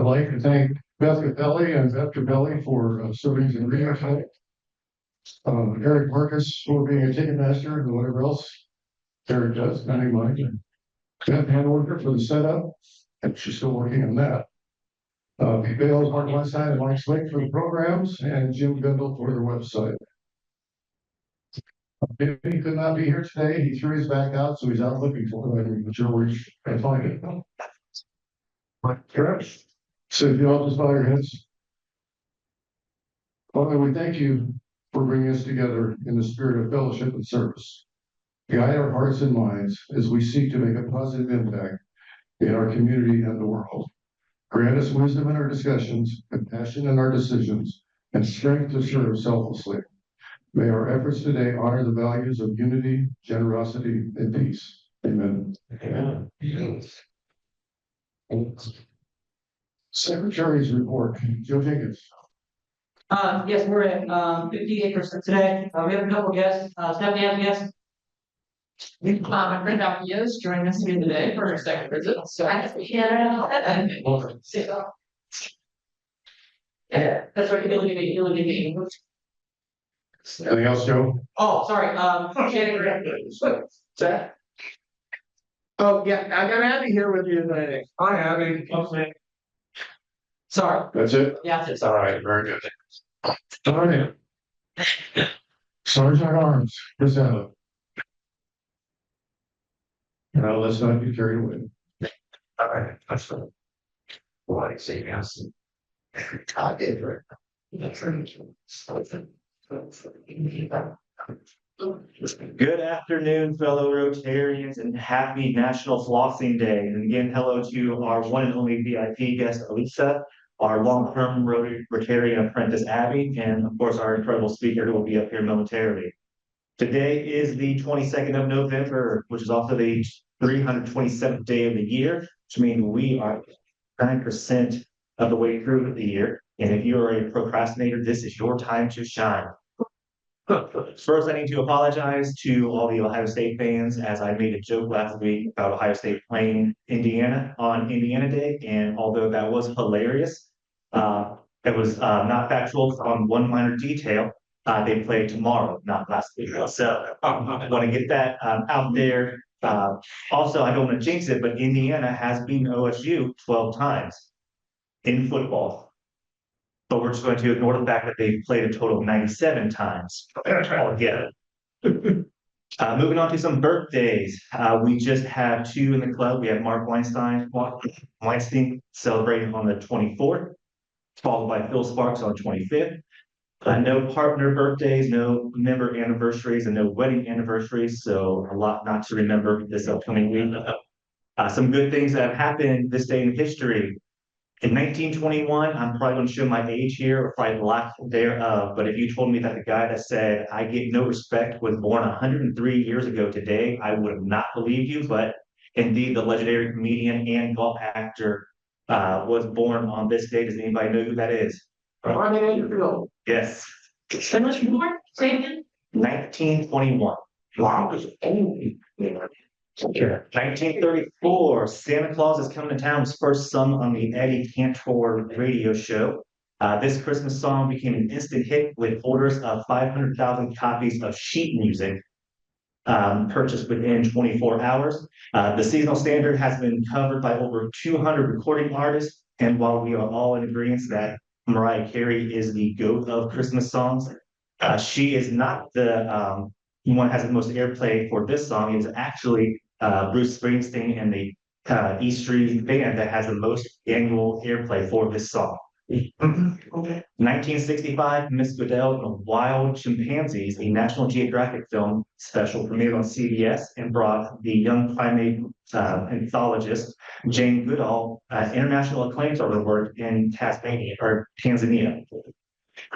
I'd like to thank Beth Capelli and Beth Capelli for serving as an reader tonight. Eric Marcus for being a ticket master and whatever else Eric does, not money. Beth Handworker for the setup, and she's still working on that. Pete Bales, Mark Weinstein, and Mike Slick for the programs, and Jim Bindle for the website. He could not be here today. He threw his back out, so he's out looking for it. I'm sure we can find it. Correct. So if you all just bow your heads. Father, we thank you for bringing us together in the spirit of fellowship and service. Guide our hearts and minds as we seek to make a positive impact in our community and the world. Grant us wisdom in our discussions, compassion in our decisions, and strength to serve selflessly. May our efforts today honor the values of unity, generosity, and peace. Amen. Amen. Secretary's report, Joe Jenkins. Yes, we're at 58% today. We have a couple of guests. Stephanie has a guest. My friend Alfie is joining us here today for her second visit. So yeah, That's right. You'll leave me. Anything else, Joe? Oh, sorry. Shannon. Zach. Oh yeah, I got Abby here with you today. Hi, Abby. Sorry. That's it? Yeah, It's all right. Very good. All right. Sergeant Arms, present. Now let's not get carried away. All right, that's fine. What I say, yes. I did right. Good afternoon, fellow Rotarians, and happy National Flossing Day. And again, hello to our one and only VIP guest, Elisa, our long-term Rotarian apprentice, Abby, and of course, our incredible speaker who will be up here momentarily. Today is the 22nd of November, which is also the 327th day of the year, which means we are 9% of the way through the year. And if you are a procrastinator, this is your time to shine. First, I need to apologize to all the Ohio State fans, as I made a joke last week about Ohio State playing Indiana on Indiana Day. And although that was hilarious, it was not factual on one minor detail. They play tomorrow, not last week. So I want to get that out there. Also, I don't want to jinx it, but Indiana has beaten OSU 12 times in football. But we're just going to ignore the fact that they've played a total of 97 times altogether. Moving on to some birthdays. We just have two in the club. We have Mark Weinstein celebrating on the 24th, followed by Phil Sparks on the 25th. No partner birthdays, no member anniversaries, and no wedding anniversaries. So a lot not to remember this upcoming week. Some good things that have happened this day in history. In 1921, I'm probably going to show my age here, or probably lack thereof, but if you told me that the guy that said, "I get no respect," was born 103 years ago today, I would have not believed you, but indeed, the legendary comedian and golf actor was born on this day. Does anybody know who that is? Yes. So much more? Say again? 1921. Wow. 1934, Santa Claus is Coming to Town was first sung on the Eddie Cantor radio show. This Christmas song became an instant hit with orders of 500,000 copies of sheet music purchased within 24 hours. The seasonal standard has been covered by over 200 recording artists, and while we are all in agreement that Mariah Carey is the GOAT of Christmas songs, she is not the one who has the most airplay for this song. It's actually Bruce Springsteen and the E Street Band that has the most annual airplay for this song. 1965, Miss Goodell and the Wild Chimpanzees, a National Geographic film special, premiered on CBS and brought the young primate anthologist Jane Goodall international acclaim for her work in Tanzania.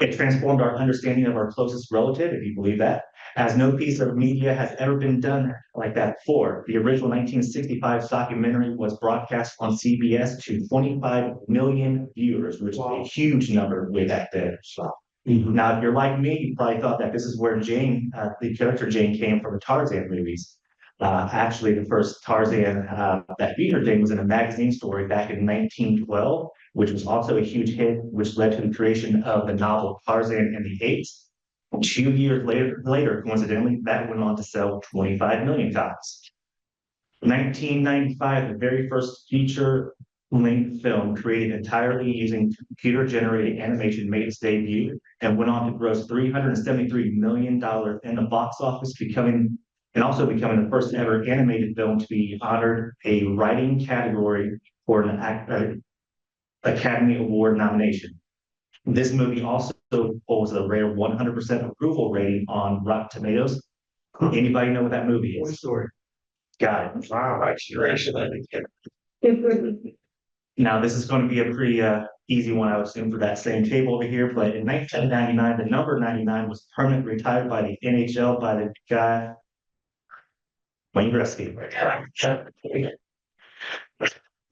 It transformed our understanding of our closest relative, if you believe that, as no piece of media has ever been done like that before. The original 1965 documentary was broadcast on CBS to 25 million viewers, which is a huge number way back then. Now, if you're like me, you probably thought that this is where Jane, the character Jane, came from the Tarzan movies. Actually, the first Tarzan that featured him was in a magazine story back in 1912, which was also a huge hit, which led to the creation of the novel Tarzan and the Apes. 2 years later, coincidentally, that went on to sell 25 million copies. 1995, the very first feature-length film created entirely using computer-generated animation made its debut and went on to gross $373 million in the box office, becoming the first ever animated film to be honored a writing category for an Academy Award nomination. This movie also holds a rare 100% approval rating on Rotten Tomatoes. Anybody know what that movie is? Story. Got it. Wow, now, this is going to be a pretty easy one, I would assume, for that same table over here. But in 1999, the number 99 was permanently retired by the NHL by the guy Wayne Gretzky.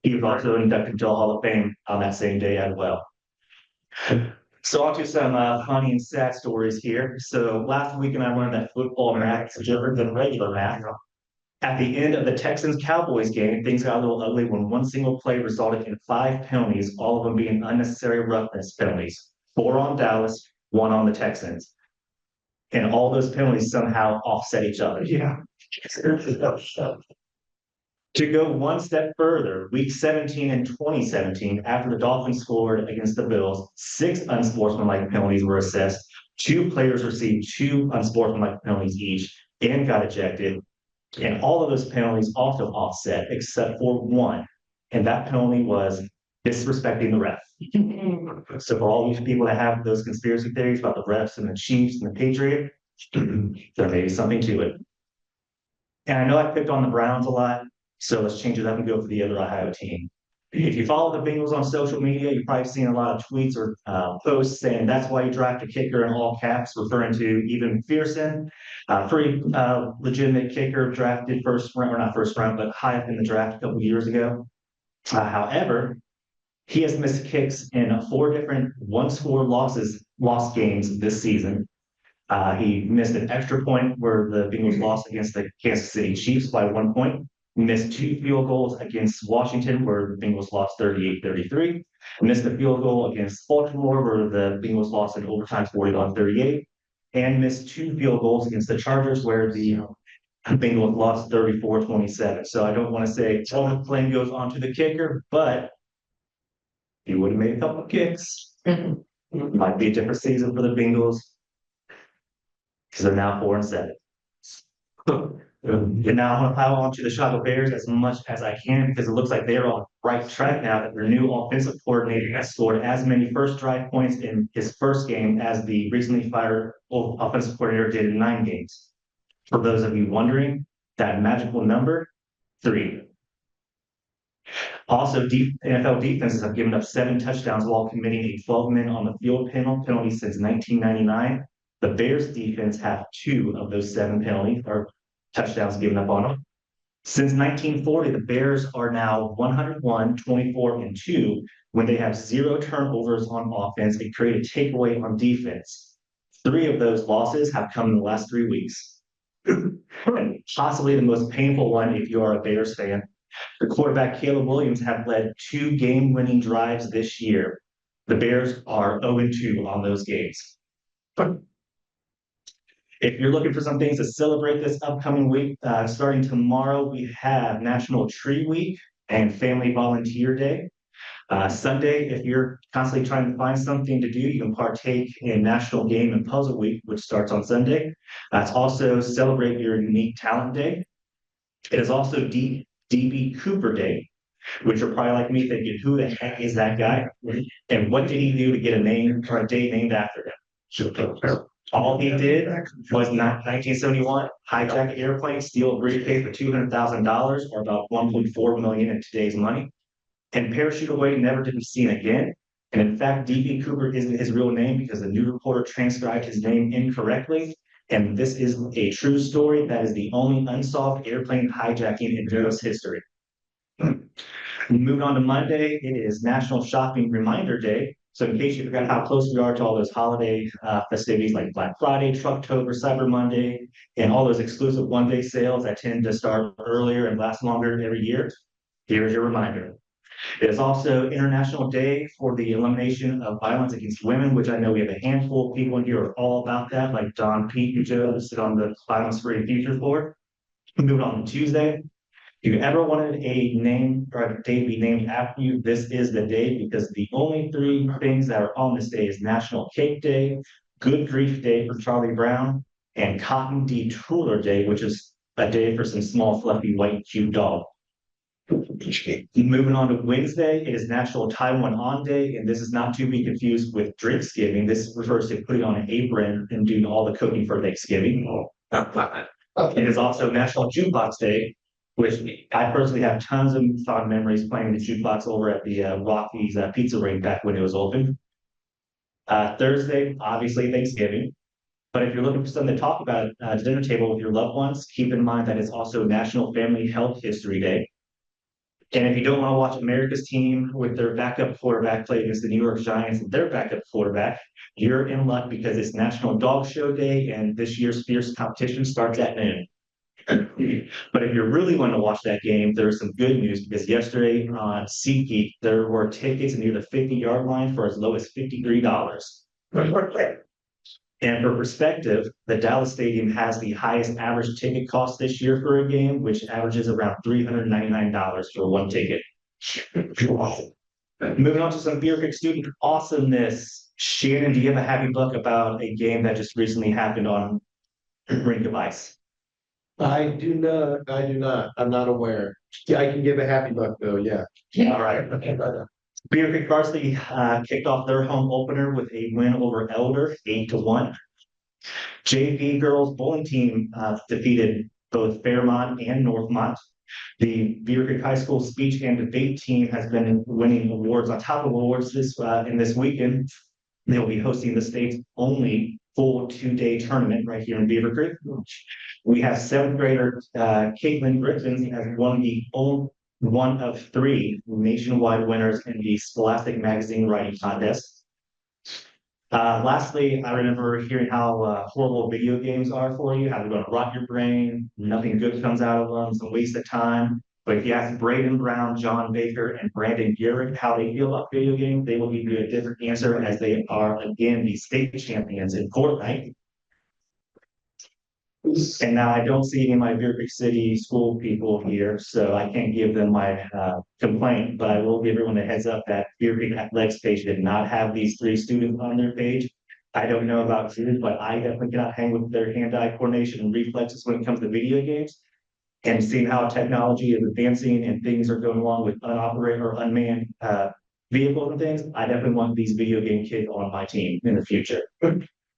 He was also inducted into the Hall of Fame on that same day as well. So on to some funny and sad stories here. So last weekend I learned that football math is different than regular math. At the end of the Texans-Cowboys game, things got a little ugly when one single play resulted in 5 penalties, all of them being unnecessary roughness penalties. 4 on Dallas, 1 on the Texans. And all those penalties somehow offset each other. Yeah. To go one step further, week 17 in 2017, after the Dolphins scored against the Bills, 6 unsportsmanlike penalties were assessed. 2 players received 2 unsportsmanlike penalties each and got ejected. And all of those penalties also offset, except for one. And that penalty was disrespecting the ref. So for all these people that have those conspiracy theories about the refs and the Chiefs and the Patriots, there may be something to it. And I know I picked on the Browns a lot, so let's change it up and go for the other Ohio team. If you follow the Bengals on social media, you've probably seen a lot of tweets or posts saying that's why you draft a kicker in all caps, referring to Evan McPherson, pretty legitimate kicker, drafted first round, or not first round, but high up in the draft a couple years ago. However, he has missed kicks in 4 different one-score lost games this season. He missed an extra point where the Bengals lost against the Kansas City Chiefs by 1 point. Missed 2 field goals against Washington, where the Bengals lost 38-33. Missed a field goal against Baltimore, where the Bengals lost in overtime 41-38. And missed 2 field goals against the Chargers, where the Bengals lost 34-27. So I don't want to say all the blame goes onto the kicker, but he would have made a couple of kicks. Might be a different season for the Bengals, because they're now 4-7. And now I want to pile on to the Chicago Bears as much as I can, because it looks like they're on the right track now that their new offensive coordinator has scored as many first drive points in his first game as the recently fired offensive coordinator did in 9 games. For those of you wondering, that magical number, 3. Also, NFL defenses have given up 7 touchdowns while committing a 12-men on the field penalty since 1999. The Bears defense have 2 of those 7 penalties or touchdowns given up on them. Since 1940, the Bears are now 101, 24-2 when they have 0 turnovers on offense and create a takeaway on defense. 3 of those losses have come in the last 3 weeks. And possibly the most painful one if you are a Bears fan. The quarterback Caleb Williams have led 2 game-winning drives this year. The Bears are 0-2 on those games. If you're looking for some things to celebrate this upcoming week, starting tomorrow, we have National Tree Week and Family Volunteer Day. Sunday, if you're constantly trying to find something to do, you can partake in National Game and Puzzle Week, which starts on Sunday. It's also Celebrate Your Unique Talent Day. It is also D.B. Cooper Day, which are probably like me thinking, who the heck is that guy? And what did he do to get a name or a day named after him? All he did was 1971, hijack an airplane, steal a briefcase for $200,000 or about $1.4 million in today's money, and parachute away, never to be seen again. And in fact, D.B. Cooper isn't his real name because the news reporter transcribed his name incorrectly. And this is a true story. That is the only unsolved airplane hijacking in U.S. history. Moving on to Monday, it is National Shopping Reminder Day. So in case you forgot how close we are to all those holiday festivities like Black Friday, Trucktober, Cyber Monday, and all those exclusive one-day sales that tend to start earlier and last longer every year, here's your reminder. It is also International Day for the Elimination of Violence Against Women, which I know we have a handful of people in here who are all about that, like Don Pete, who Joe sit on the Violence Free Futures Board. Moving on to Tuesday. If you ever wanted a name or a day to be named after you, this is the day, because the only three things that are on this day is National Cake Day, Good Grief Day for Charlie Brown, and Cotton Detooler Day, which is a day for some small, fluffy, white, cute dog. Moving on to Wednesday, it is National Tie One On Day, and this is not to be confused with Drinksgiving. This refers to putting on an apron and doing all the cooking for Thanksgiving. It is also National Jukebox Day, which I personally have tons of fond memories playing the jukebox over at the Rocky's Pizza Ring back when it was open. Thursday, obviously Thanksgiving. But if you're looking for something to talk about at the dinner table with your loved ones, keep in mind that it's also National Family Health History Day. And if you don't want to watch America's team with their backup quarterback play against the New York Giants and their backup quarterback, you're in luck, because it's National Dog Show Day and this year's fierce competition starts at noon. But if you're really wanting to watch that game, there's some good news, because yesterday on SeatGeek, there were tickets near the 50-yard line for as low as $53. And for perspective, the Dallas Stadium has the highest average ticket cost this year for a game, which averages around $399 for one ticket. Moving on to some Beavercreek student awesomeness. Shannon, do you have a happy buck about a game that just recently happened on Rink of Ice? I do not. I'm not aware. Yeah, I can give a happy buck though, yeah. All right. Beavercreek Varsity kicked off their home opener with a win over Elder, 8-1. JV girls bowling team defeated both Fairmont and Northmont. The Beavercreek High School speech and debate team has been winning awards on top of awards this weekend. They will be hosting the state's only full 2-day tournament right here in Beavercreek. We have seventh grader Caitlin Griffin as one of 3 nationwide winners in the Scholastic Magazine writing contest. Lastly, I remember hearing how horrible video games are for you, how they're going to rot your brain, nothing good comes out of them, it's a waste of time. But if you ask Braden Brown, John Baker, and Brandon Garrett how they feel about video games, they will give you a different answer, as they are, again, the state champions in Fortnite. And now I don't see any of my Beavercreek City school people here, so I can't give them my complaint, but I will give everyone a heads up that Beavercreek Athletics page did not have these 3 students on their page. I don't know about students, but I definitely cannot hang with their hand-eye coordination and reflexes when it comes to video games. And seeing how technology is advancing and things are going along with unoperated or unmanned vehicles and things, I definitely want these video game kids on my team in the future.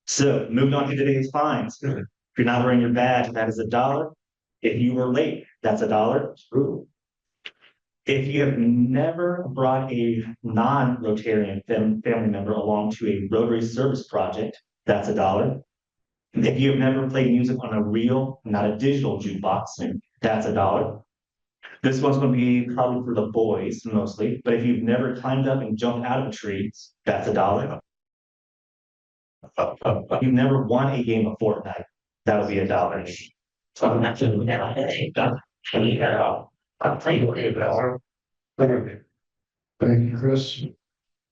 So moving on to today's fines. If you're not wearing your badge, that is $1. If you were late, that's $1. If you have never brought a non-Rotarian family member along to a Rotary service project, that's $1. If you have never played music on a real, not a digital jukebox, that's $1. This one's going to be probably for the boys mostly, but if you've never climbed up and jumped out of a tree, that's $1. If you've never won a game of Fortnite, that would be $1. So I'm not doing that. Thank you, Chris.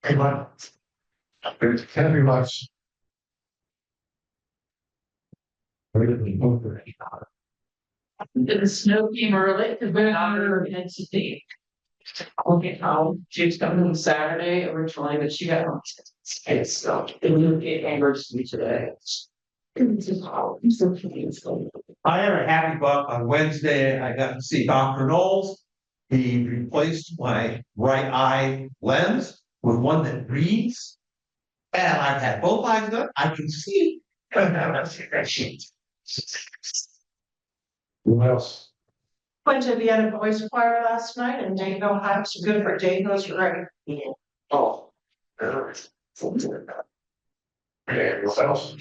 Happy much. Did the snow came early, because we're not her intensity. Okay, she's coming on Saturday originally, but she got. It's so, it will get anniversary today. I had a happy buck on Wednesday. I got to see Dr. Knowles. He replaced my right eye lens with one that reads. And I've had both eyes done. I can see. Who else? Went to Vienna Boys Choir last night in Dayton, Ohio. So good for Dayton, those are great. Oh. What else?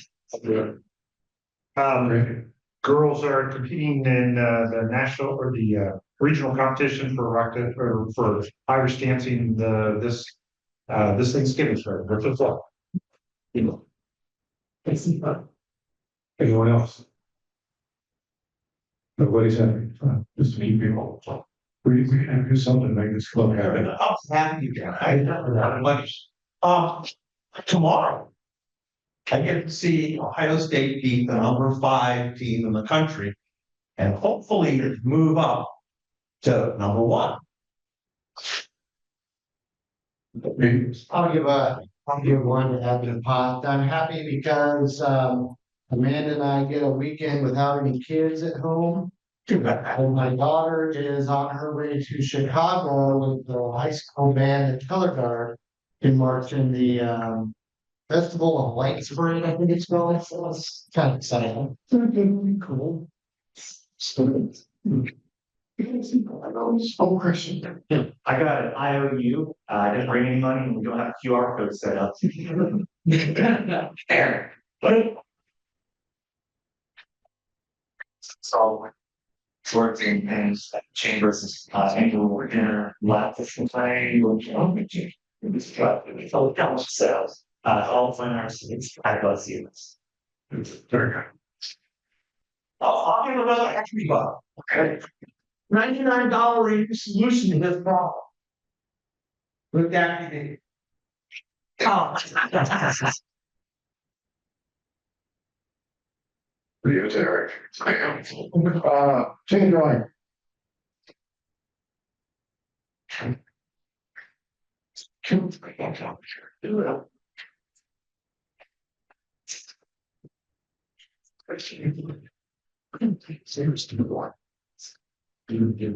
Girls are competing in the national or the regional competition for Irish dancing this this Thanksgiving, sir, what's the thought? Anyone else? Nobody's happy, just me people. We can do something to make this club happy. I'm happy again. I never had much. Tomorrow. I get to see Ohio State beat the #5 team in the country. And hopefully move up to #1. I'll give one to add to the pot. I'm happy because, Amanda and I get a weekend without any kids at home. And my daughter is on her way to Chicago with the high school band and color guard in March in the Festival of Light Spring, I think it's called. So it's kind of exciting. Cool. Oh, Christian. I got an IOU, I didn't bring any money, and we don't have a QR code set up. Fair. But. So. Working and chambers, annual dinner, lots of play, it was all count sales, all fine arts, it's, I love seeing this. Very good. I'll give another extra buck. Okay. $99 solution to this problem. Look at me. Oh. Video Derek. Change drawing. Did you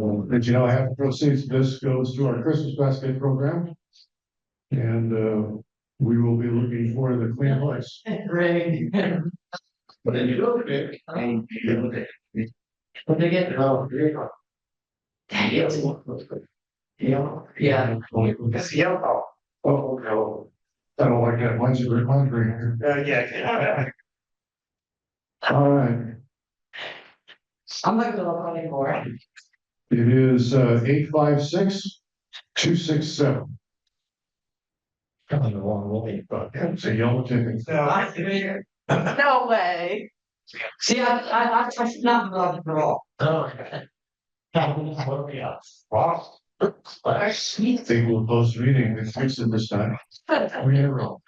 know half the proceeds of this goes to our Christmas basket program? And we will be looking for the clean lights. Great. What did you do, Nick? What they get? Oh, here you go. Yeah. It's yellow. Oh, no. I don't like that. Mine's a laundry here. Yeah. All right. I'm not gonna look anymore. It is 856-267. Coming the wrong way, but it's a yellow ticket. No way. See, I should not love it at all. Oh. I think we'll close the meeting and fix it this time. We had it wrong.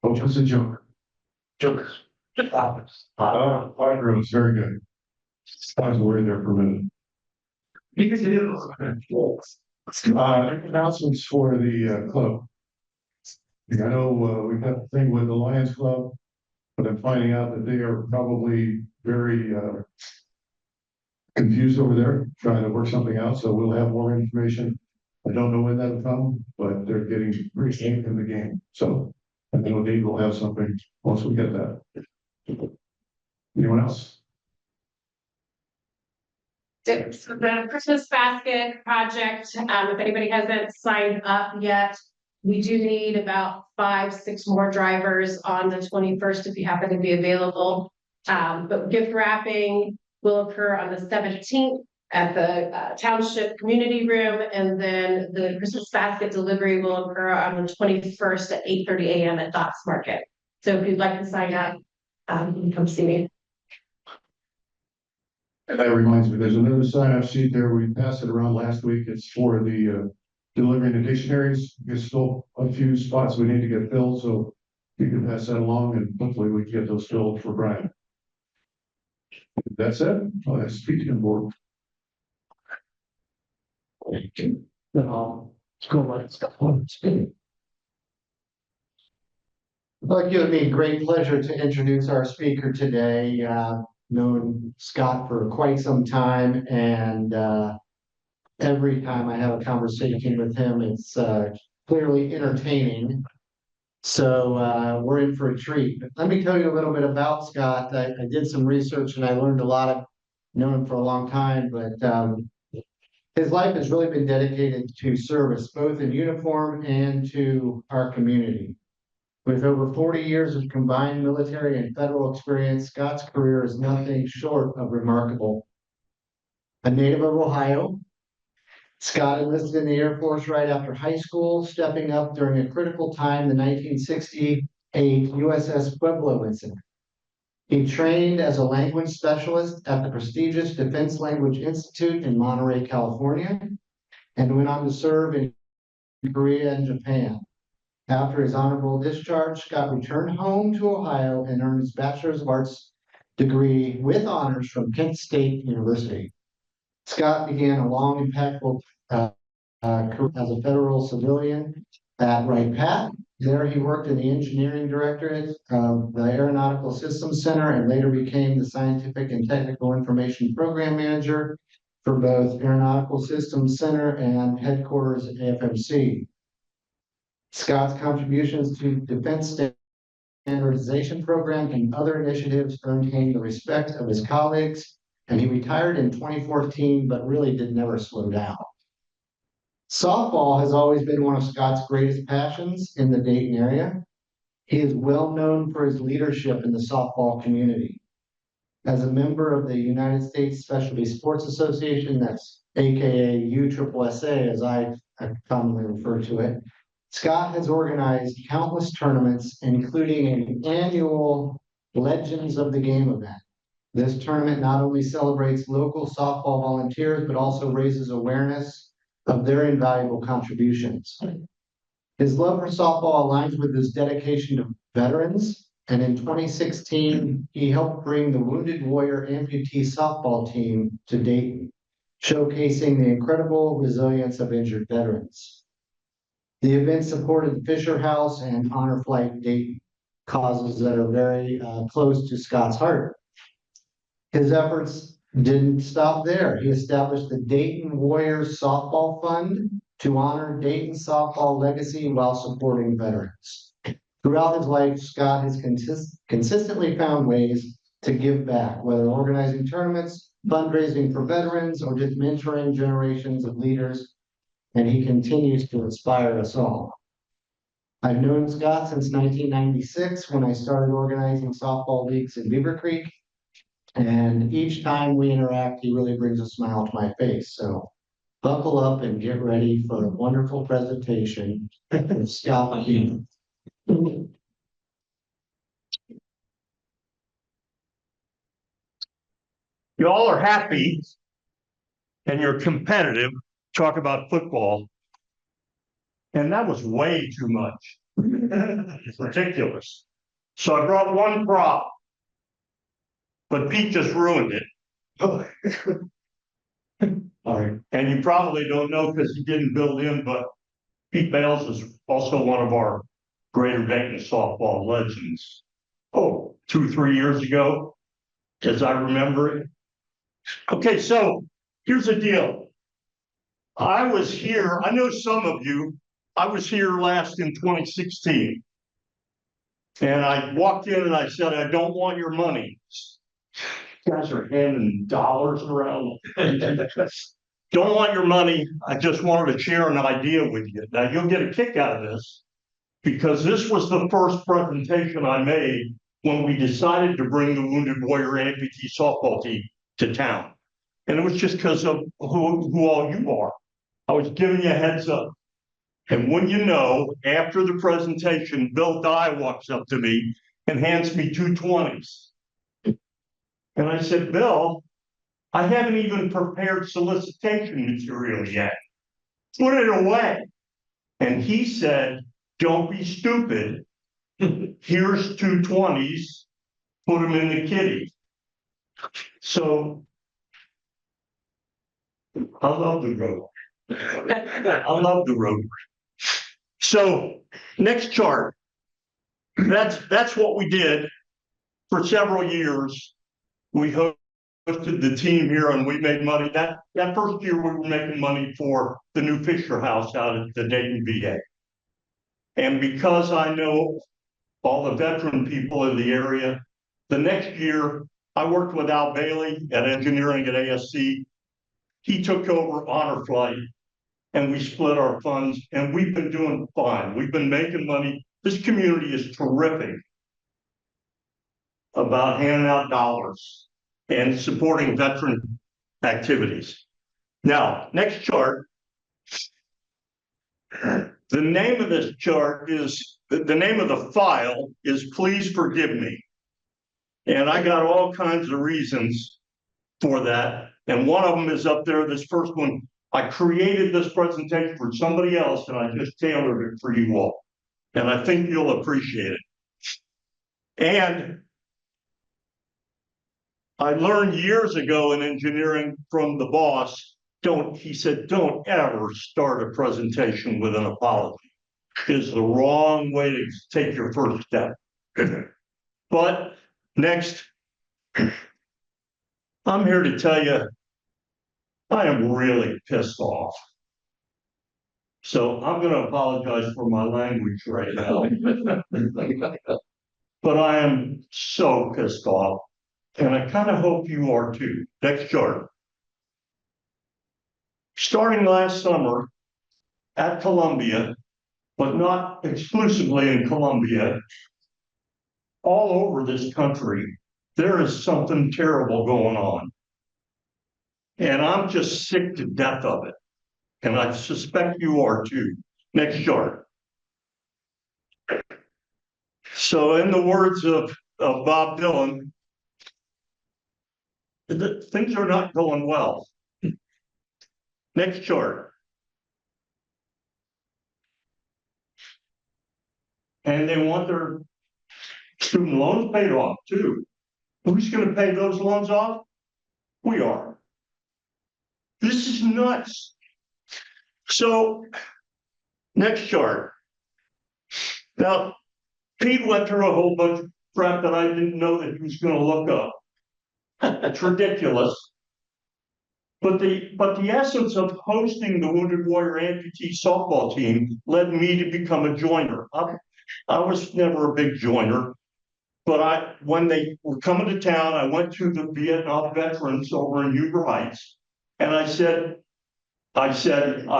Oh, it's a joke. Jokers. Fire room is very good. I was worried there for a minute. Because it is. Announcements for the club. I know we've got the thing with the Lions Club, but I'm finding out that they are probably very confused over there, trying to work something out, so we'll have more information. I don't know when that'll come, but they're getting pretty deep in the game, so I know Dave will have something once we get that. Anyone else? So the Christmas basket project, if anybody hasn't signed up yet, we do need about 5-6 more drivers on the 21st if you happen to be available. But gift wrapping will occur on the 17th at the Township Community Room, and then the Christmas basket delivery will occur on the 21st at 8:30 a.m. at Docs Market. So if you'd like to sign up, you can come see me. And that reminds me, there's another sign-up sheet there. We passed it around last week. It's for the delivering the dictionaries. There's still a few spots we need to get filled, so you can pass that along and hopefully we can get those filled for Brian. That's it. Oh, speaking of board. I'd like to give me great pleasure to introduce our speaker today. Known Scott for quite some time, and every time I have a conversation with him, it's clearly entertaining. So we're in for a treat. But let me tell you a little bit about Scott. I did some research and I learned a lot. I've known him for a long time, but his life has really been dedicated to service, both in uniform and to our community. With over 40 years of combined military and federal experience, Scott's career is nothing short of remarkable. A native of Ohio, Scott enlisted in the Air Force right after high school, stepping up during a critical time, the 1968 USS Pueblo incident. He trained as a language specialist at the prestigious Defense Language Institute in Monterey, California, and went on to serve in Korea and Japan. After his honorable discharge, Scott returned home to Ohio and earned his Bachelor's of Arts degree with honors from Kent State University. Scott began a long, impactful career as a federal civilian at Wright Pat. There he worked in the engineering directorate of the Aeronautical Systems Center and later became the scientific and technical information program manager for both Aeronautical Systems Center and headquarters at AFMC. Scott's contributions to defense standardization program and other initiatives earned him the respect of his colleagues, and he retired in 2014, but really did never slow down. Softball has always been one of Scott's greatest passions in the Dayton area. He is well known for his leadership in the softball community. As a member of the United States Specialty Sports Association, that's AKA USSSA, as I commonly refer to it, Scott has organized countless tournaments, including an annual Legends of the Game event. This tournament not only celebrates local softball volunteers, but also raises awareness of their invaluable contributions. His love for softball aligns with his dedication to veterans, and in 2016, he helped bring the Wounded Warrior amputee softball team to Dayton, showcasing the incredible resilience of injured veterans. The event supported the Fisher House and Honor Flight Dayton, causes that are very close to Scott's heart. His efforts didn't stop there. He established the Dayton Warriors Softball Fund to honor Dayton's softball legacy while supporting veterans. Throughout his life, Scott has consistently found ways to give back, whether organizing tournaments, fundraising for veterans, or just mentoring generations of leaders, and he continues to inspire us all. I've known Scott since 1996 when I started organizing softball leagues in Beavercreek. And each time we interact, he really brings a smile to my face. So buckle up and get ready for a wonderful presentation with Scott. You all are happy and you're competitive, talk about football. And that was way too much. It's ridiculous. So I brought one prop, but Pete just ruined it. All right. And you probably don't know because he didn't build in, but Pete Bales is also one of our Greater Dayton softball legends. 2-3 years ago, as I remember it. Okay, so here's the deal. I was here, I know some of you, I was here last in 2016. And I walked in and I said, I don't want your money. You guys are handing dollars around. Don't want your money. I just wanted to share an idea with you. Now you'll get a kick out of this because this was the first presentation I made when we decided to bring the Wounded Warrior amputee softball team to town. And it was just because of who all you are. I was giving you a heads up. And when you know, after the presentation, Bill Dye walks up to me and hands me 2 20s. And I said, Bill, I haven't even prepared solicitation material yet. Put it away. And he said, don't be stupid. Here's 2 20s. Put them in the kitty. So I love the road. I love the road. So next chart. That's what we did for several years. We hosted the team here and we made money. That first year we were making money for the new Fisher House out at the Dayton VA. And because I know all the veteran people in the area, the next year I worked with Al Bailey at engineering at ASC. He took over Honor Flight and we split our funds and we've been doing fine. We've been making money. This community is terrific about handing out dollars and supporting veteran activities. Now, next chart. The name of this chart is, the name of the file is Please Forgive Me. And I got all kinds of reasons for that. And one of them is up there, this first one. I created this presentation for somebody else and I just tailored it for you all. And I think you'll appreciate it. And I learned years ago in engineering from the boss, he said, don't ever start a presentation with an apology. It's the wrong way to take your first step. But next, I'm here to tell you, I am really pissed off. So I'm going to apologize for my language right now. But I am so pissed off. And I kind of hope you are too. Next chart. Starting last summer at Columbia, but not exclusively in Columbia, all over this country, there is something terrible going on. And I'm just sick to death of it. And I suspect you are too. Next chart. So in the words of Bob Dylan, things are not going well. Next chart. And they want their student loans paid off too. Who's going to pay those loans off? We are. This is nuts. So, next chart. Now, Pete went through a whole bunch of crap that I didn't know that he was going to look up. It's ridiculous. But the essence of hosting the Wounded Warrior Amputee softball team led me to become a joiner. I was never a big joiner, but when they were coming to town, I went to the Vietnam veterans over in Huber Heights, and I said, I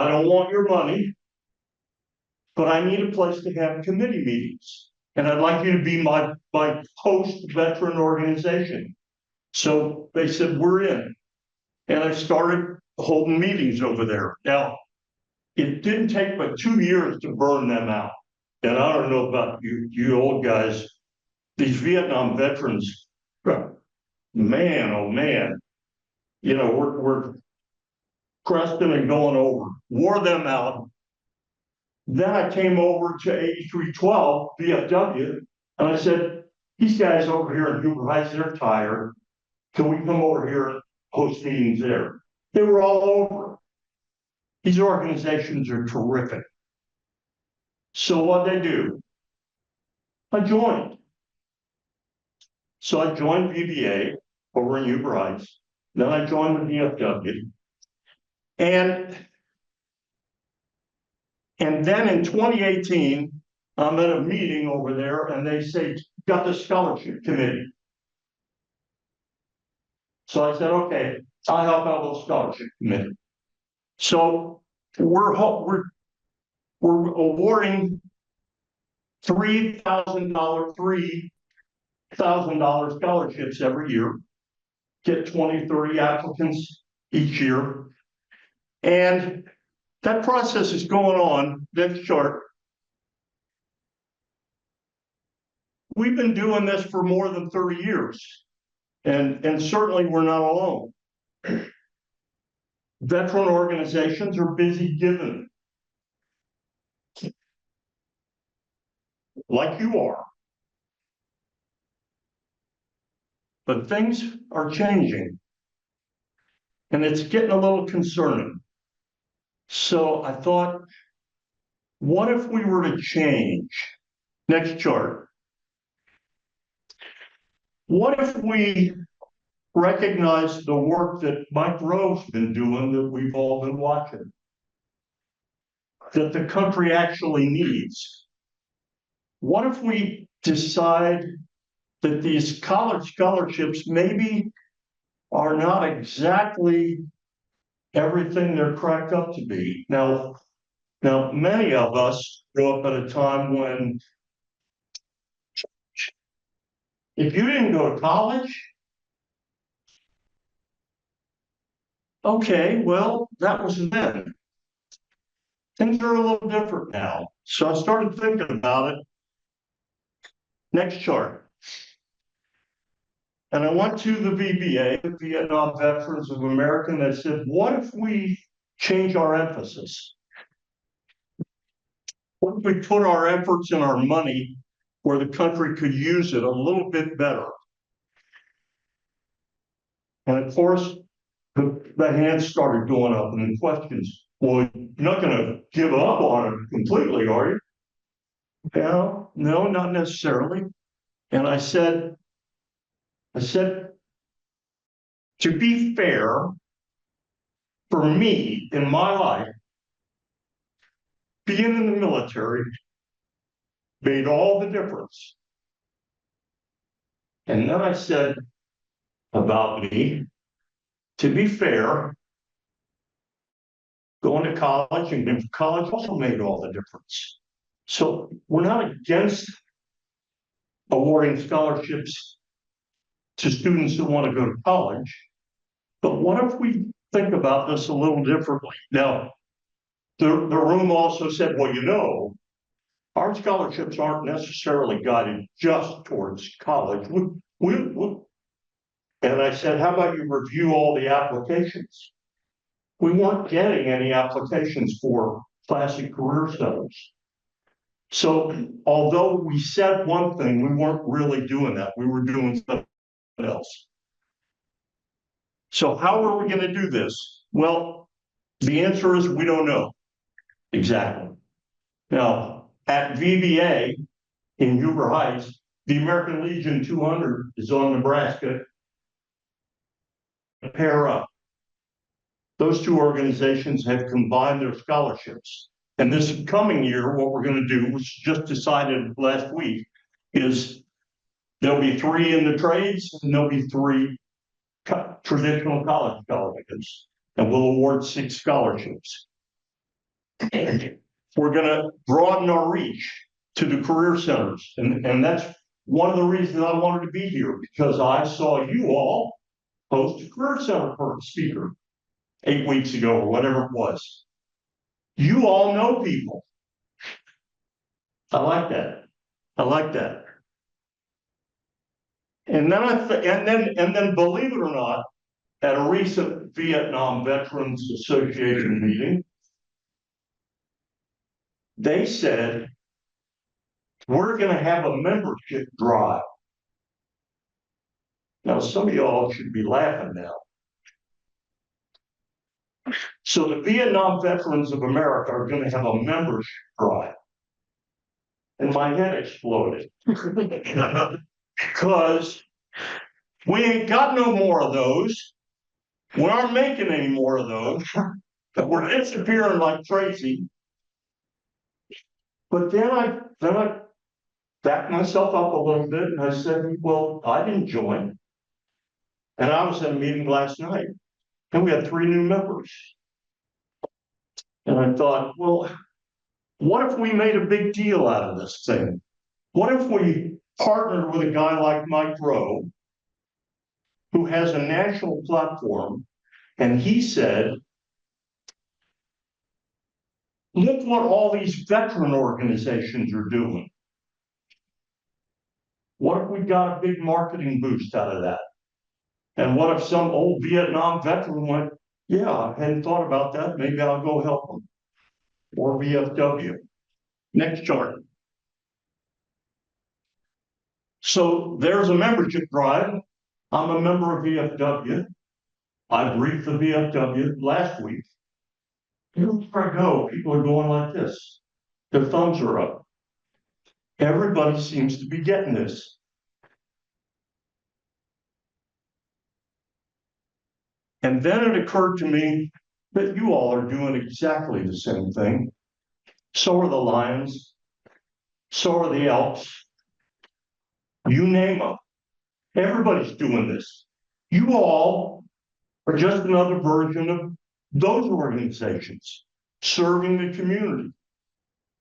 don't want your money, but I need a place to have committee meetings, and I'd like you to be my host veteran organization. So they said, we're in. And I started holding meetings over there. Now, it didn't take but 2 years to burn them out. And I don't know about you old guys, these Vietnam veterans, man, oh man, you know, we're cresting and going over, wore them out. Then I came over to 8312 VFW, and I said, these guys over here in Huber Heights, they're tired. Can we come over here and host meetings there? They were all over. These organizations are terrific. So what they do? I joined. So I joined VBA over in Huber Heights. Then I joined the VFW. And then in 2018, I'm at a meeting over there and they say, got the scholarship committee. So I said, okay, I'll help out with the scholarship committee. So we're awarding $3,000 scholarships every year, get 20, 30 applicants each year. And that process is going on. Next chart. We've been doing this for more than 30 years. And certainly we're not alone. Veteran organizations are busy giving, like you are. But things are changing, and it's getting a little concerning. So I thought, what if we were to change? Next chart. What if we recognize the work that Mike Rowe's been doing that we've all been watching, that the country actually needs? What if we decide that these college scholarships maybe are not exactly everything they're cracked up to be? Now, many of us grew up at a time when if you didn't go to college, okay, well, that was then. things are a little different now. So I started thinking about it. Next chart. And I went to the VBA, the Vietnam Veterans of America, and I said, what if we change our emphasis? What if we put our efforts and our money where the country could use it a little bit better? And of course, the hands started going up and the questions. Well, you're not going to give up on it completely, are you? No, not necessarily. And I said, to be fair, for me in my life, being in the military made all the difference. And then I said about me, to be fair, going to college and college also made all the difference. So we're not against awarding scholarships to students who want to go to college, but what if we think about this a little differently? Now, the room also said, well, you know, our scholarships aren't necessarily guided just towards college. And I said, how about you review all the applications? We weren't getting any applications for classic career centers. So although we said one thing, we weren't really doing that. We were doing something else. So how are we going to do this? Well, the answer is we don't know exactly. Now, at VBA in Huber Heights, the American Legion 200 is on Nebraska. Pair up. Those two organizations have combined their scholarships. And this coming year, what we're going to do, which just decided last week, is there'll be 3 in the trades and there'll be 3 traditional college scholarships. And we'll award 6 scholarships. We're going to broaden our reach to the career centers. And that's one of the reasons I wanted to be here, because I saw you all host a career center speaker 8 weeks ago or whatever it was. You all know people. I like that. I like that. And then believe it or not, at a recent Vietnam Veterans Association meeting, they said, we're going to have a membership drive. Now, some of y'all should be laughing now. So the Vietnam Veterans of America are going to have a membership drive. And my head exploded. Because we ain't got no more of those. We aren't making any more of those. We're disappearing like crazy. But then I backed myself up a little bit and I said, well, I didn't join. And I was at a meeting last night and we had 3 new members. And I thought, well, what if we made a big deal out of this thing? What if we partnered with a guy like Mike Rowe, who has a national platform, and he said, look what all these veteran organizations are doing. What if we got a big marketing boost out of that? And what if some old Vietnam veteran went, yeah, I hadn't thought about that. Maybe I'll go help them. Or VFW. Next chart. So there's a membership drive. I'm a member of VFW. I briefed the VFW last week. Everywhere I go, people are going like this. Their thumbs are up. Everybody seems to be getting this. And then it occurred to me that you all are doing exactly the same thing. So are the Lions. So are the Elks. You name them. Everybody's doing this. You all are just another version of those organizations, serving the community,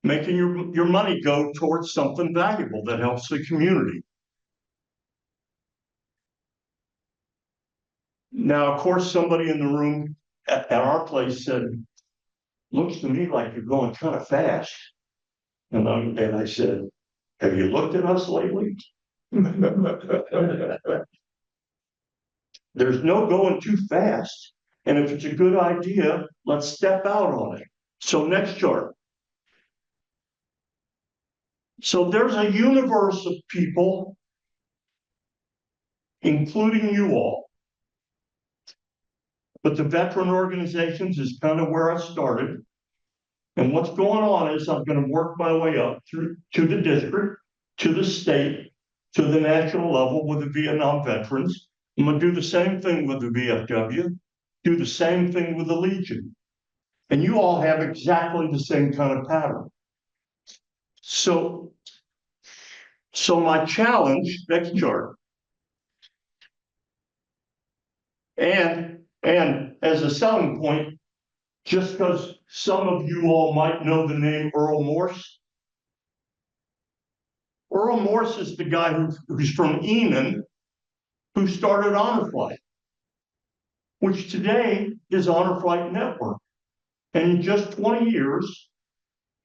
making your money go towards something valuable that helps the community. Now, of course, somebody in the room at our place said, looks to me like you're going kind of fast. And I said, have you looked at us lately? There's no going too fast. And if it's a good idea, let's step out on it. So next chart. So there's a universe of people, including you all. But the veteran organizations is kind of where I started. And what's going on is I'm going to work my way up through to the district, to the state, to the national level with the Vietnam veterans. I'm going to do the same thing with the VFW, do the same thing with the Legion. And you all have exactly the same kind of pattern. So my challenge, next chart. And as a selling point, just because some of you all might know the name Earl Morse. Earl Morse is the guy who's from Enon, who started Honor Flight, which today is Honor Flight Network. And in just 20 years,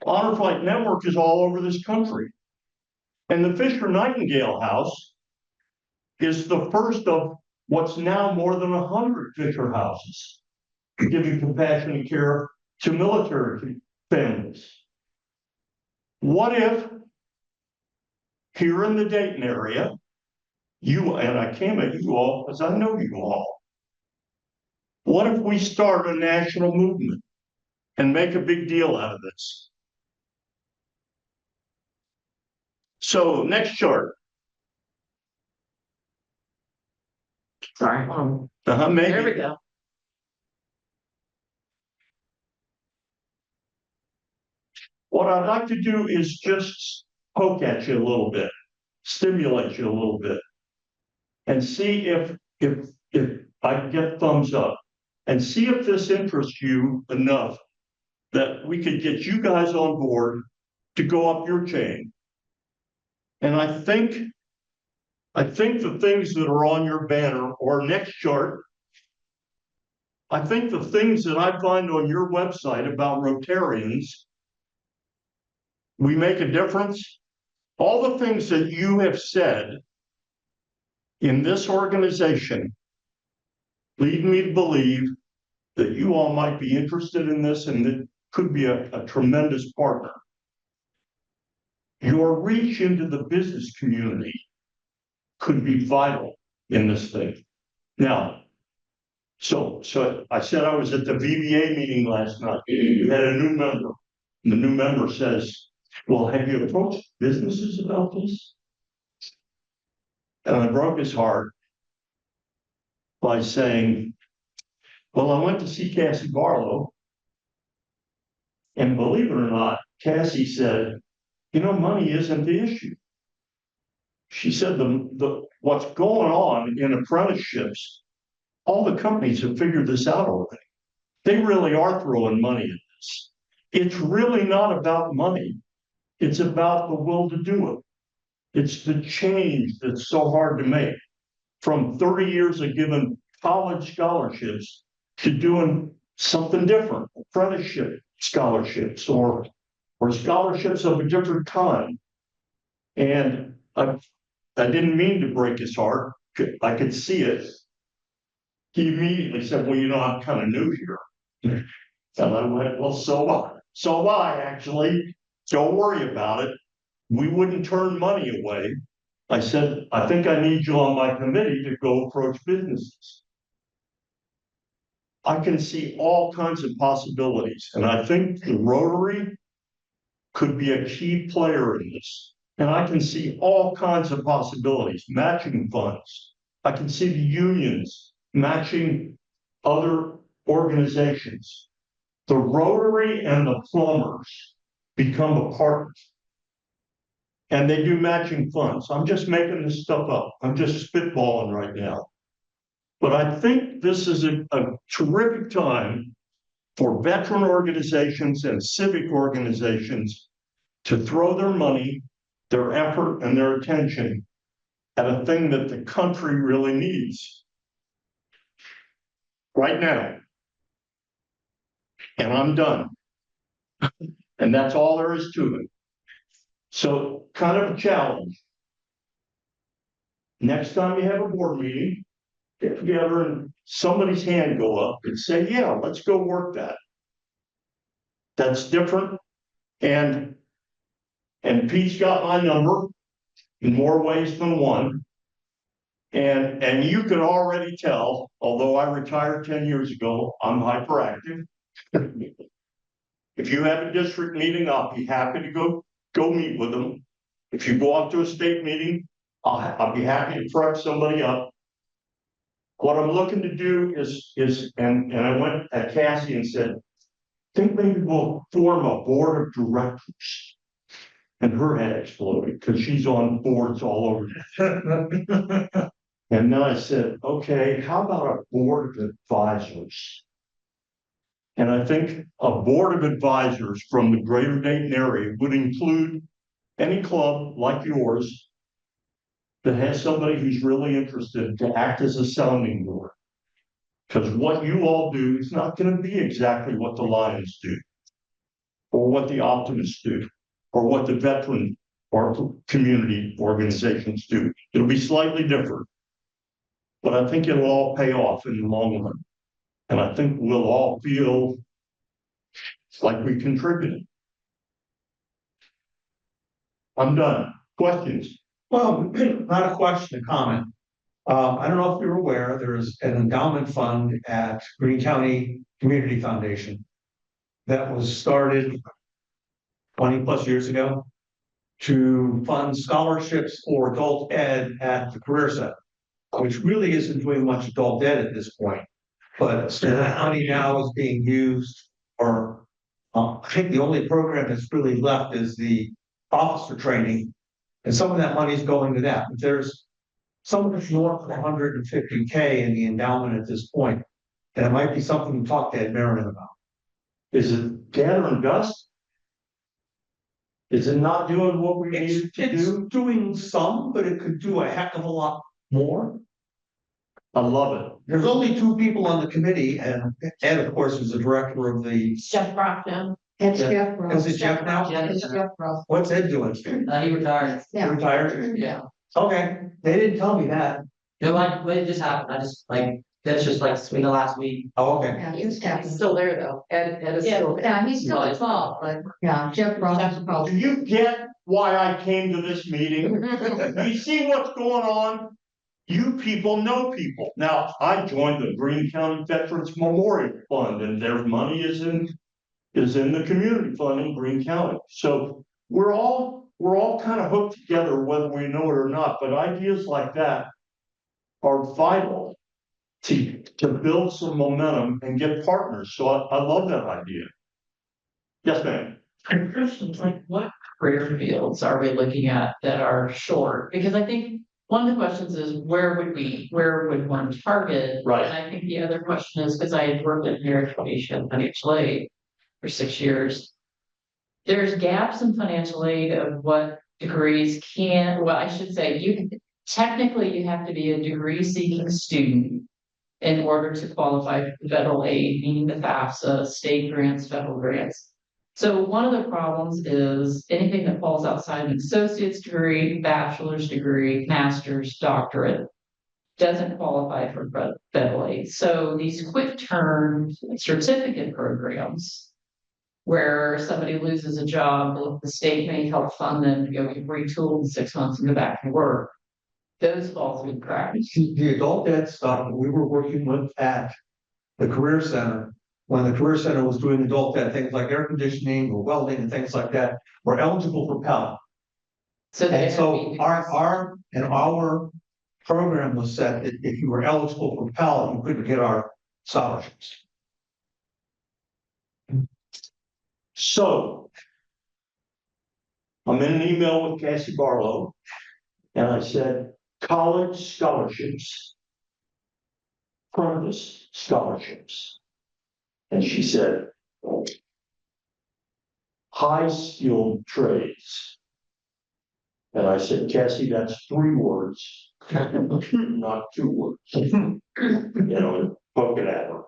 Honor Flight Network is all over this country. And the Fisher Nightingale House is the first of what's now more than 100 Fisher houses, giving compassionate care to military families. What if here in the Dayton area, and I came at you all because I know you all, what if we start a national movement and make a big deal out of this? So next chart. Sorry. Maybe. There we go. What I'd like to do is just poke at you a little bit, stimulate you a little bit, and see if I can get thumbs up, and see if this interests you enough that we could get you guys on board to go up your chain. And I think the things that are on your banner or next chart, I think the things that I find on your website about Rotarians, we make a difference. All the things that you have said in this organization lead me to believe that you all might be interested in this and that could be a tremendous partner. Your reach into the business community could be vital in this thing. Now, so I said I was at the VBA meeting last night. We had a new member. And the new member says, well, have you approached businesses about this? And I broke his heart by saying, well, I went to see Cassie Barlow. And believe it or not, Cassie said, you know, money isn't the issue. She said what's going on in apprenticeships, all the companies have figured this out already. They really are throwing money at this. It's really not about money. It's about the will to do it. It's the change that's so hard to make. From 30 years of giving college scholarships to doing something different, apprenticeship scholarships or scholarships of a different kind. And I didn't mean to break his heart. I could see it. He immediately said, well, you know, I'm kind of new here. And I went, well, so am I actually. Don't worry about it. We wouldn't turn money away. I said, I think I need you on my committee to go approach businesses. I can see all kinds of possibilities. And I think the Rotary could be a key player in this. And I can see all kinds of possibilities, matching funds. I can see the unions matching other organizations. The Rotary and the plumbers become a partner. And they do matching funds. I'm just making this stuff up. I'm just spitballing right now. But I think this is a terrific time for veteran organizations and civic organizations to throw their money, their effort, and their attention at a thing that the country really needs right now. And I'm done. And that's all there is to it. So kind of a challenge. Next time you have a board meeting, get together and somebody's hand go up and say, yeah, let's go work that. That's different. And Pete's got my number in more ways than one. And you can already tell, although I retired 10 years ago, I'm hyperactive. If you have a district meeting, I'll be happy to go meet with them. If you go off to a state meeting, I'll be happy to prep somebody up. What I'm looking to do is, and I went at Cassie and said, think maybe we'll form a board of directors. And her head exploded because she's on boards all over. And then I said, okay, how about a board of advisors? And I think a board of advisors from the greater Dayton area would include any club like yours that has somebody who's really interested to act as a sounding board. Because what you all do is not going to be exactly what the Lions do, or what the Optimists do, or what the veteran or community organizations do. It'll be slightly different. But I think it'll all pay off in the long run. And I think we'll all feel like we contributed. I'm done. Questions? Well, not a question, a comment. I don't know if you're aware, there's an endowment fund at Green County Community Foundation that was started 20+ years ago to fund scholarships for adult ed at the Career Center, which really isn't doing much adult ed at this point. But that money now is being used for, I think the only program that's really left is the officer training. And some of that money is going to that. But there's some of it's north of 150K in the endowment at this point. And it might be something to talk to Ed Merriman about. Is it gathering dust? Is it not doing what we need to It's do? doing some, but it could do a heck of a lot more. I love it. There's only 2 people on the committee, and Ed, of course, is the director of the. Jeff Brock now. It's Yeah. Jeff Ross. Is it Jeff now? Yeah, It's Jeff Ross. What's Ed doing? He retired. Yeah. Retired? Yeah. Okay, they didn't tell me that. No, like, but it just happened. I just like, that's just like the last week. Oh, okay. Yeah, he's Jeff. Still there though, Ed is still there. Yeah, he's still involved, but yeah, Jeff Ross is probably. Do you get why I came to this meeting? You see what's going on? You people know people. Now, I joined the Green County Veterans Memorial Fund, and their money is in the community fund in Green County. So we're all kind of hooked together, whether we know it or not. But ideas like that are vital to build some momentum and get partners. So I love that idea. Yes, ma'am. Questions like what career fields are we looking at that are short? Because I think one of the questions is where would one target? Right. And I think the other question is, because I had worked in higher education, financial aid for 6 years. There's gaps in financial aid of what degrees I should say, you have to be a degree seeking student in order to qualify for federal aid, meaning the FAFSA, state grants, federal grants. So one of the problems is anything that falls outside an associate's degree, bachelor's degree, master's, doctorate doesn't qualify for federal aid. So these quick turn certificate programs where somebody loses a job, the state may help fund them to go get retooled in 6 months and go back to work. Those fall through the cracks. The adult ed stuff we were working with at the Career Center, when the Career Center was doing adult ed, things like air conditioning or welding and things like that, were eligible for Pell. So And so our program was set that if you were eligible for Pell, you couldn't get our scholarships. So I'm in an email with Cassie Barlow, and I said, college scholarships, apprentice scholarships. And she said, high skilled trades. And I said, Cassie, that's 3 words, not 2 words. You know, poke it at her.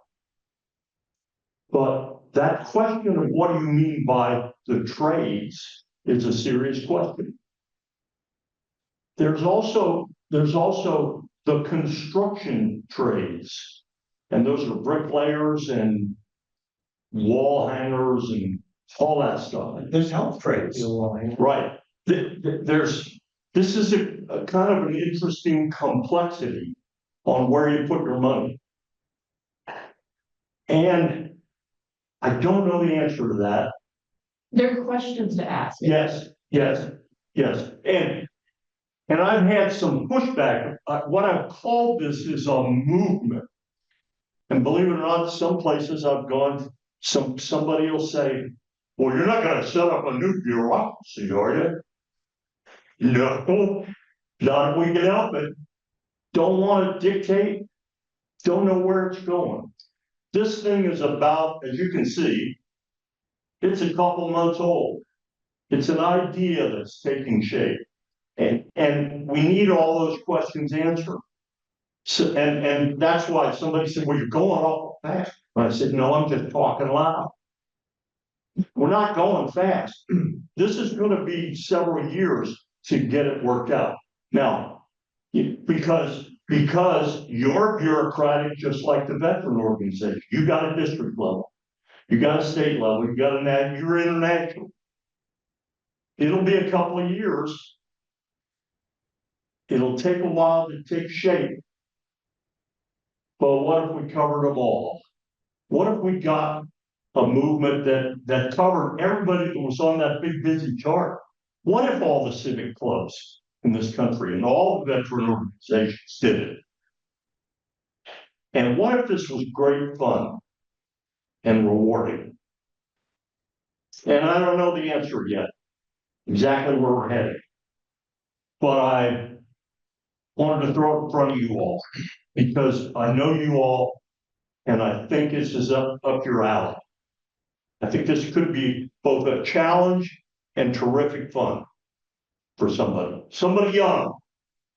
But that question of what do you mean by the trades is a serious question. There's also the construction trades, and those are bricklayers and wall hangers and all that stuff. There's health trades. Right. This is a kind of an interesting complexity on where you put your money. And I don't know the answer to that. There are questions to ask. Yes. And I've had some pushback. What I've called this is a movement. And believe it or not, some places I've gone, somebody will say, well, you're not going to set up a new bureaucracy, are you? No, not if we can help it. Don't want to dictate, don't know where it's going. This thing is about, as you can see, it's a couple months old. It's an idea that's taking shape. And we need all those questions answered. So, and that's why somebody said, well, you're going awful fast. And I said, no, I'm just talking loud. We're not going fast. This is going to be several years to get it worked out. Now, because you're bureaucratic, just like the veteran organization. You got a district level, you got a state level, you got you're international. It'll be a couple of years. It'll take a while to take shape. But what if we covered them all? What if we got a movement that covered everybody that was on that big busy chart? What if all the civic clubs in this country and all the veteran organizations did it? And what if this was great fun and rewarding? And I don't know the answer yet, exactly where we're headed. But I wanted to throw it in front of you all because I know you all, and I think this is up your alley. I think this could be both a challenge and terrific fun for somebody young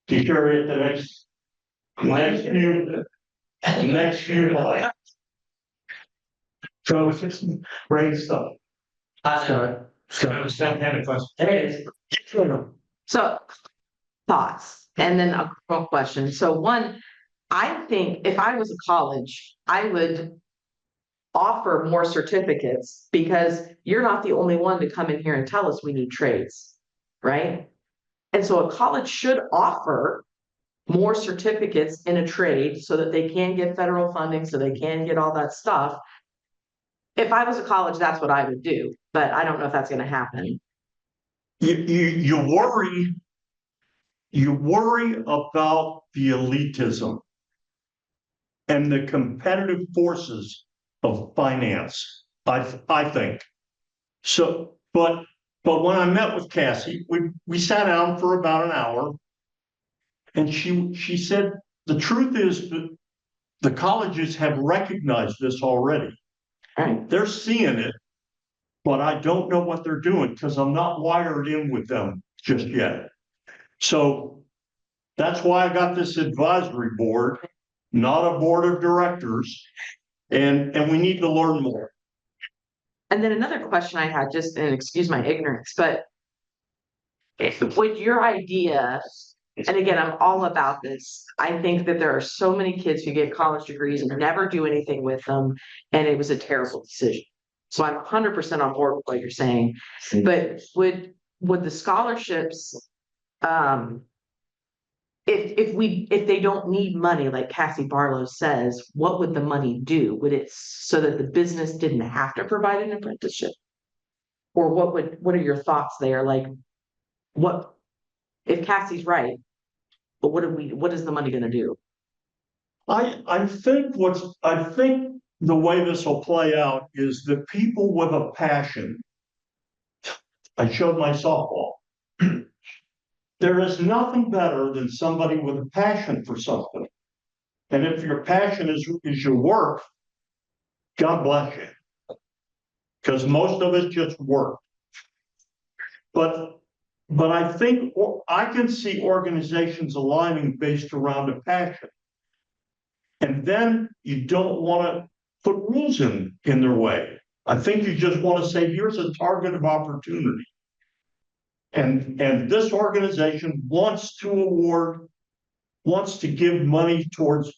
to carry it the next few months. So it's just great stuff. Scott, had a question. there it is. So thoughts and then a quick question. So one, I think if I was a college, I would offer more certificates because you're not the only one to come in here and tell us we need trades, right? And so a college should offer more certificates in a trade so that they can get federal funding, so they can get all that stuff. If I was a college, that's what I would do, but I don't know if that's going to happen. You worry about the elitism and the competitive forces of finance, I think. So, but when I met with Cassie, we sat down for about an hour, and she said, the truth is that the colleges have recognized this already. Right. They're seeing it, but I don't know what they're doing because I'm not wired in with them just yet. So that's why I got this advisory board, not a board of directors, and we need to learn more. And then another question I had, just, and excuse my ignorance, but would your idea, and again, I'm all about this. I think that there are so many kids who get college degrees and never do anything with them, and it was a terrible decision. So I'm 100% on board with what you're saying. But would the scholarships, if they don't need money, like Cassie Barlow says, what would the money do? Would it so that the business didn't have to provide an apprenticeship? Or what are your thoughts there? Like, what if Cassie's right? But what is the money going to do? I think the way this will play out is that people with a passion. I showed my softball. There is nothing better than somebody with a passion for something. And if your passion is your work, God bless you. Because most of it's just work. But I think I can see organizations aligning based around a passion. And then you don't want to put rules in their way. I think you just want to say, here's a target of opportunity. And this organization wants to give money towards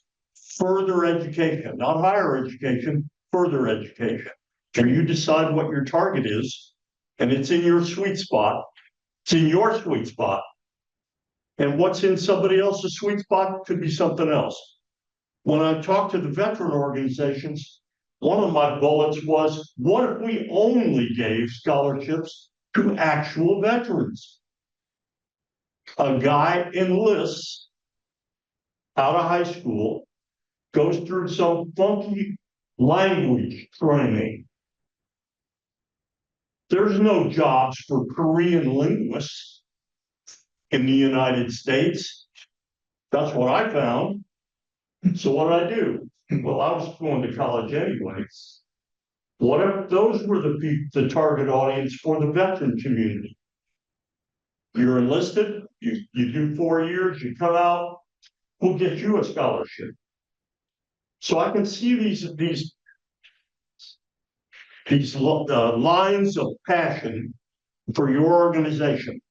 further education, not higher education, further education. And you decide what your target is, and it's in your sweet spot. It's in your sweet spot. And what's in somebody else's sweet spot could be something else. When I talked to the veteran organizations, one of my bullets was, what if we only gave scholarships to actual veterans? A guy enlists out of high school, goes through some funky language training. There's no jobs for Korean linguists in the United States. That's what I found. So what did I do? Well, I was going to college anyways. What if those were the target audience for the veteran community? You're enlisted, you do 4 years, you come out, we'll get you a scholarship. So I can see these lines of passion for your organization.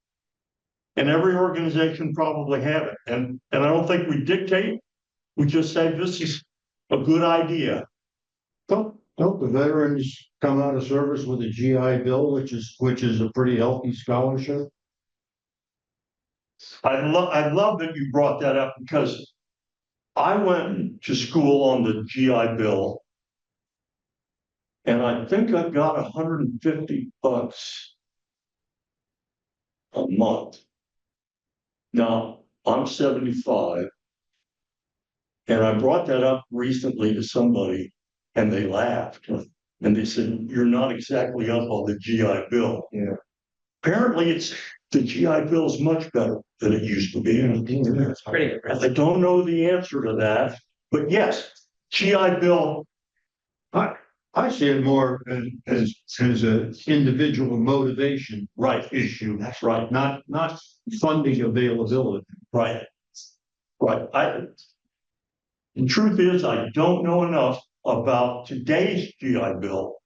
And every organization probably have it. And I don't think we dictate, we just say this is a good idea. Don't the veterans come out of service with a GI Bill, which is a pretty healthy scholarship? I love that you brought that up because I went to school on the GI Bill. And I think I got $150 a month. Now, I'm 75. And I brought that up recently to somebody and they laughed. And they said, you're not exactly up on the GI Bill. Yeah. Apparently the GI Bill is much better than it used to be. It's pretty I don't know the answer to that, but yes, GI Bill. I see it more as an individual motivation Right. issue. That's right. Not funding availability. Right. The truth is, I don't know enough about today's GI Bill.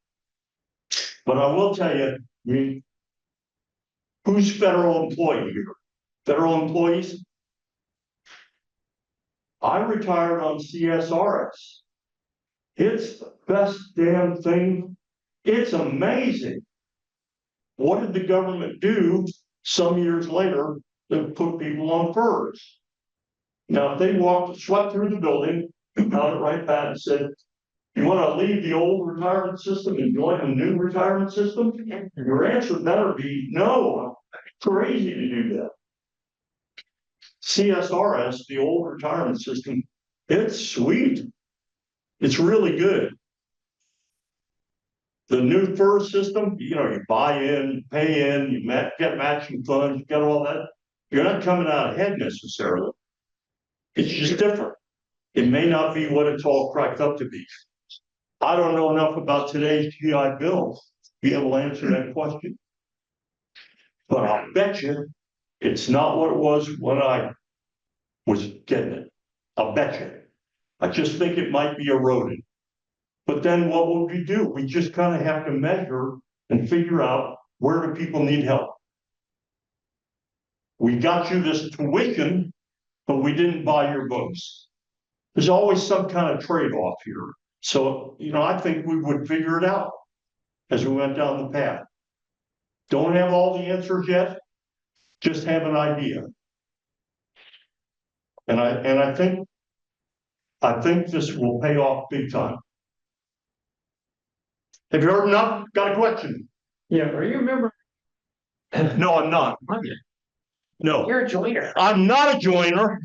But I will tell you, I mean, who's federal employee here? Federal employees? I retired on CSRS. It's the best damn thing. It's amazing. What did the government do some years later to put people on FERS? Now, if they swept through the building, got it right back and said, you want to leave the old retirement system and join a new retirement system? Your answer better be no. It's crazy to do that. CSRS, the old retirement system, it's sweet. It's really good. The new FERS system, you buy in, you pay in, you get matching funds, you get all that. You're not coming out ahead necessarily. It's just different. It may not be what it's all cracked up to be. I don't know enough about today's GI Bill to be able to answer that question. But I'll bet you it's not what it was when I was getting it. I'll bet you. I just think it might be eroded. But then what will we do? We just kind of have to measure and figure out where do people need help. We got you this tuition, but we didn't buy your books. There's always some kind of trade-off here. So, I think we would figure it out as we went down the path. Don't have all the answers yet, just have an idea. And I think this will pay off big time. Have you heard enough? Got a question? Yeah, are you a member? No, I'm not. No, You're a joiner. I'm not a joiner.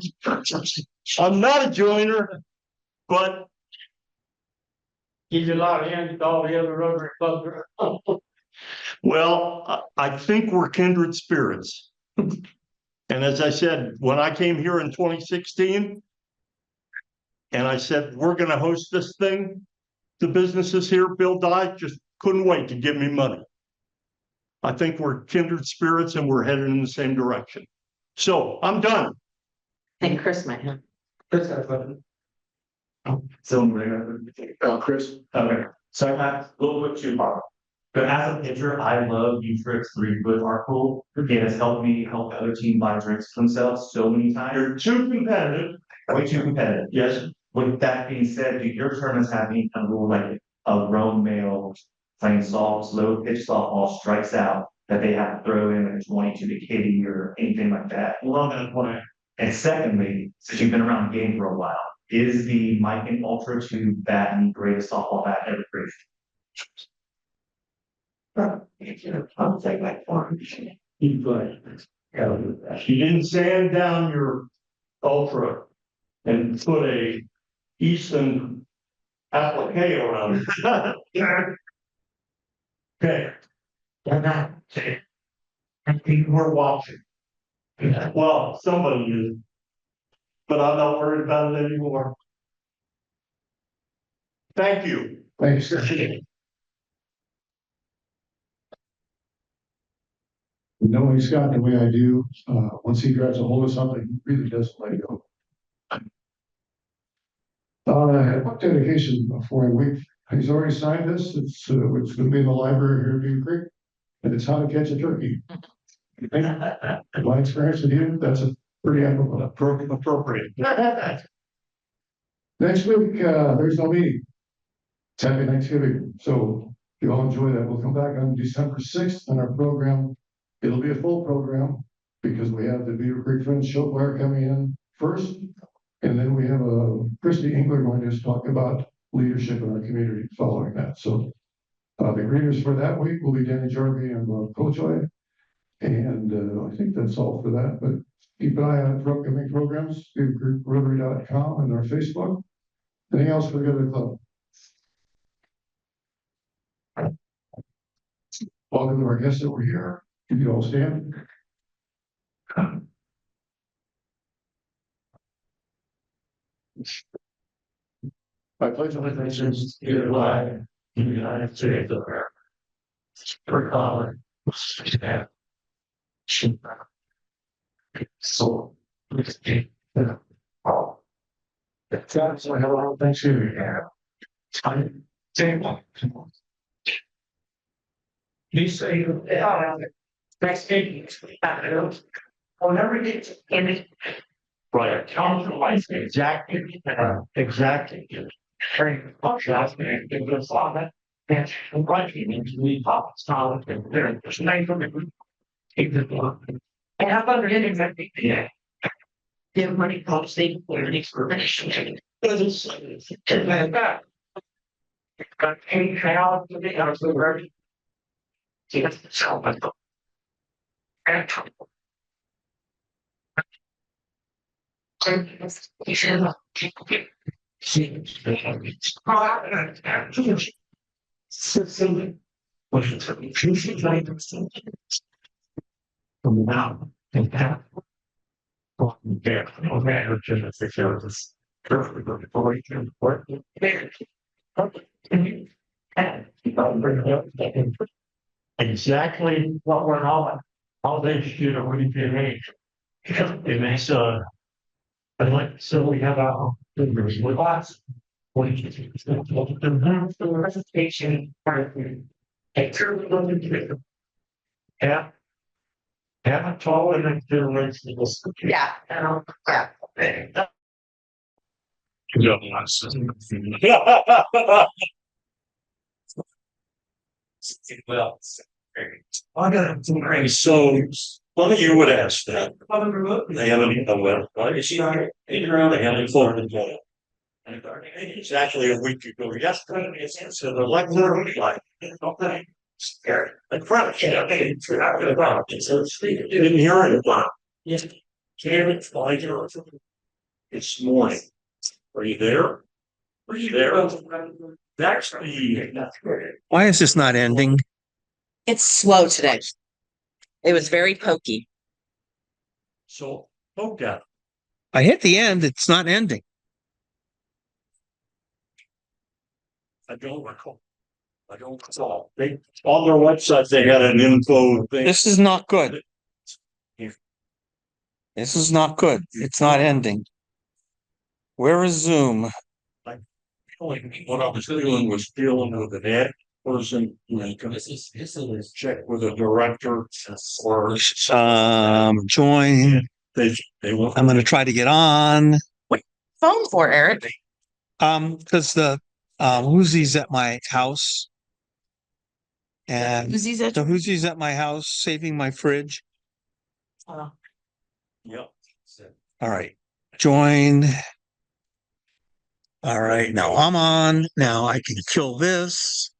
I'm not a joiner, but Gives you a lot of hands to all the other Rotary clubs. well, I think we're kindred spirits. And as I said, when I came here in 2016, and I said, we're going to host this thing, the businesses here, Bill Dye just couldn't wait to give me money. I think we're kindred spirits and we're headed in the same direction. So I'm done. I think Chris might have. Chris has a button. So, Chris, Okay. So I have a little bit too far. But as a pitcher, I love Beavercreek's 3-foot art pool. It has helped me help other team buy drinks for themselves so many times. You're too competitive. Way too competitive. Yes. With that being said, do your tournaments have any kind of rule like a grown male playing slow pitch softball strikes out that they have to throw in a 20 to the kitty or anything like that? Love that play. And secondly, since you've been around the game for a while, is the Mike and Ultra 2 bat the greatest softball bat ever created? I'll take that one. You good. You didn't sand down your Ultra and put a Easton applique around it. Okay. And people were watching. Well, somebody is. But I'm not worried about it anymore. Thank you. Thanks. Knowing Scott the way I do, once he grabs a hold of something, he really doesn't let go. I had one dedication for him. He's already signed this. It's going to be in the library here at Beaver Creek, and it's how to catch a turkey. In my experience with you, that's a pretty Appropriate. Next week, there's no meeting. It's Happy Thanksgiving. So if you all enjoy that, we'll come back on December 6th on our program. It'll be a full program because we have the Beaver Creek Friends Show Choir coming in first. And then we have Christy Engler going to talk about leadership in our community following that. So the greeters for that week will be Danny Jarvie and Coach Joy. And I think that's all for that. But keep an eye on for upcoming programs, beavercreekrotary.com and our Facebook. Anything else for the good of the club? Welcome to our guests that were here. If you all stand. I pledge allegiance to the flag of the United States of America. For God, so that's why I have a lot of Thanksgiving. You say Thanksgiving. I'll never get to any. Right, count the life exactly. Exactly. And writing into the pop solid and there was name from it. And how about getting that? Yeah. Give money policy for an explanation. And that. Got any crowd to be out of the road. Yes, so much. And exactly what went on. All they should have really been age. It makes I'd like, so we have our lots. The presentation. Yeah. Haven't told them to the Yeah. Well, I got to so one of you would ask that. They haven't done well. Right? You see, they haven't formed it. Exactly a week ago yesterday, so the like literally like scared. Like front, didn't hear it. Yes. Can't find it. It's morning. Are you there? Are you there? That's the. Why is this not ending? It's slow today. It was very pokey. So, okay. I hit the end, it's not ending. I don't recall. I don't recall. They, on their website, they had an info thing. This is not good. This is not good. It's not ending. Where is Zoom? What I was doing was dealing with an ad person, and this is check with a director or. Join. I'm gonna try to get on. Phone for Eric. Because the Whoozie's at my house. And Who's at? the Whoozie's at my house saving my fridge. Yep. All right, join. All right, now I'm on. Now I can kill this.